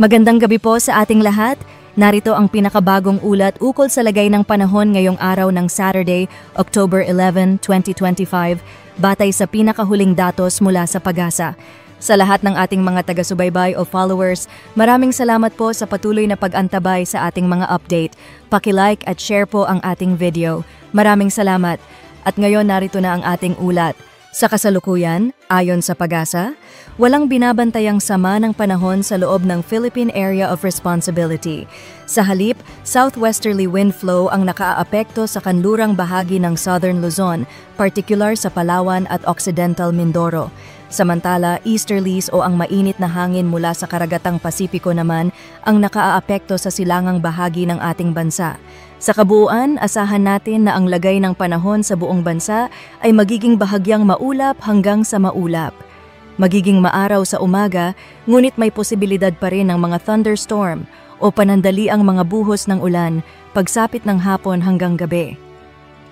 Magandang gabi po sa ating lahat. Narito ang pinakabagong ulat ukol sa lagay ng panahon ngayong araw ng Saturday, October 11, 2025, batay sa pinakahuling datos mula sa Pag-asa. Sa lahat ng ating mga taga-subaybay o followers, maraming salamat po sa patuloy na pag-antabay sa ating mga update. Paki-like at share po ang ating video. Maraming salamat. At ngayon narito na ang ating ulat. Sa kasalukuyan, ayon sa Pag-asa, walang binabantayang sama ng panahon sa loob ng Philippine Area of Responsibility. Sa halip, southwesterly wind flow ang nakaaapekto sa kanlurang bahagi ng Southern Luzon, particular sa Palawan at Occidental Mindoro. Samantala, easterlies o ang mainit na hangin mula sa karagatang Pasipiko naman ang nakaaapekto sa silangang bahagi ng ating bansa. Sa kabuuan, asahan natin na ang lagay ng panahon sa buong bansa ay magiging bahagyang maulap hanggang sa maulap. Magiging maaraw sa umaga, ngunit may posibilidad pa rin ng mga thunderstorm o panandaliang mga buhos ng ulan pagsapit ng hapon hanggang gabi.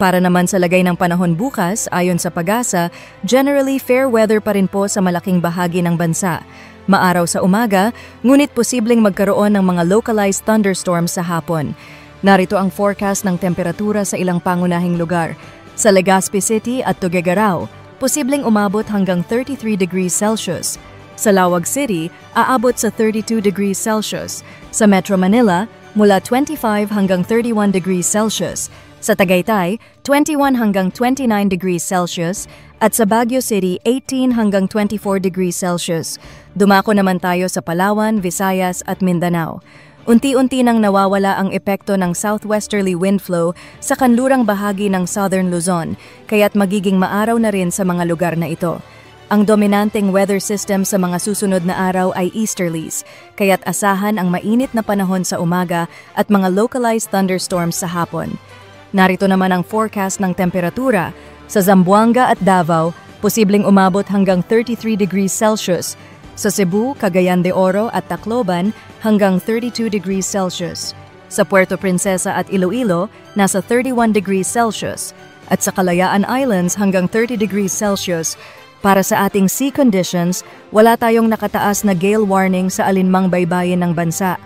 Para naman sa lagay ng panahon bukas, ayon sa Pag-asa, generally fair weather pa rin po sa malaking bahagi ng bansa. Maaraw sa umaga, ngunit posibleng magkaroon ng mga localized thunderstorms sa hapon. Narito ang forecast ng temperatura sa ilang pangunahing lugar. Sa Legazpi City at Tuguegarao, posibleng umabot hanggang 33 degrees Celsius. Sa Lawag City, aabot sa 32 degrees Celsius. Sa Metro Manila, mula 25 hanggang 31 degrees Celsius. Sa Tagaytay, 21 hanggang 29 degrees Celsius. At sa Baguio City, 18 hanggang 24 degrees Celsius. Dumako naman tayo sa Palawan, Visayas at Mindanao. Unti-unti nang nawawala ang epekto ng southwesterly wind flow sa kanlurang bahagi ng Southern Luzon, kaya't magiging maaraw na rin sa mga lugar na ito. Ang dominanteng weather system sa mga susunod na araw ay easterlies, kaya't asahan ang mainit na panahon sa umaga at mga localized thunderstorms sa hapon. Narito naman ang forecast ng temperatura. Sa Zamboanga at Davao, posibleng umabot hanggang 33 degrees Celsius. Sa Cebu, Cagayan de Oro at Tacloban hanggang 32 degrees Celsius. Sa Puerto Princesa at Iloilo, nasa 31 degrees Celsius. At sa Kalayaan Islands hanggang 30 degrees Celsius. Para sa ating sea conditions, wala tayong nakataas na gale warning sa alinmang baybayin ng bansa.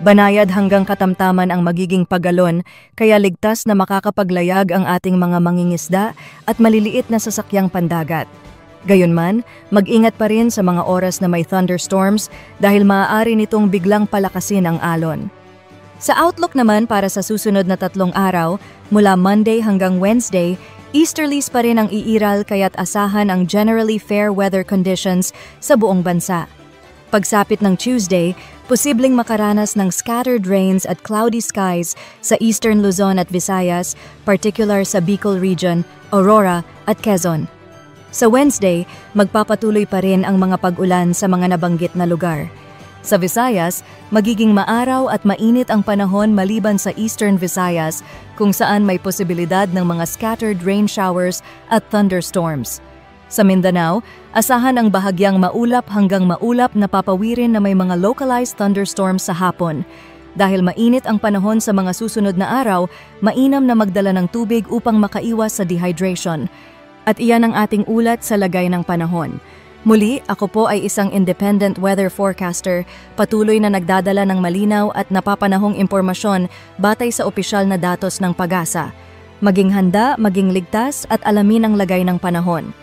Banayad hanggang katamtaman ang magiging pagalon, kaya ligtas na makakapaglayag ang ating mga mangingisda at maliliit na sasakyang pandagat. Gayunman, mag-ingat pa rin sa mga oras na may thunderstorms dahil maaari nitong biglang palakasin ang alon. Sa outlook naman para sa susunod na 3 araw, mula Monday hanggang Wednesday, easterlies pa rin ang iiral kaya't asahan ang generally fair weather conditions sa buong bansa. Pagsapit ng Tuesday, posibleng makaranas ng scattered rains at cloudy skies sa Eastern Luzon at Visayas, particular sa Bicol Region, Aurora at Quezon. Sa Wednesday, magpapatuloy pa rin ang mga pag-ulan sa mga nabanggit na lugar. Sa Visayas, magiging maaraw at mainit ang panahon maliban sa Eastern Visayas kung saan may posibilidad ng mga scattered rain showers at thunderstorms. Sa Mindanao, asahan ang bahagyang maulap hanggang maulap na papawirin na may mga localized thunderstorms sa hapon. Dahil mainit ang panahon sa mga susunod na araw, mainam na magdala ng tubig upang makaiwas sa dehydration. At iyan ang ating ulat sa lagay ng panahon. Muli, ako po ay isang independent weather forecaster, patuloy na nagdadala ng malinaw at napapanahong impormasyon batay sa opisyal na datos ng Pag-asa. Maging handa, maging ligtas at alamin ang lagay ng panahon.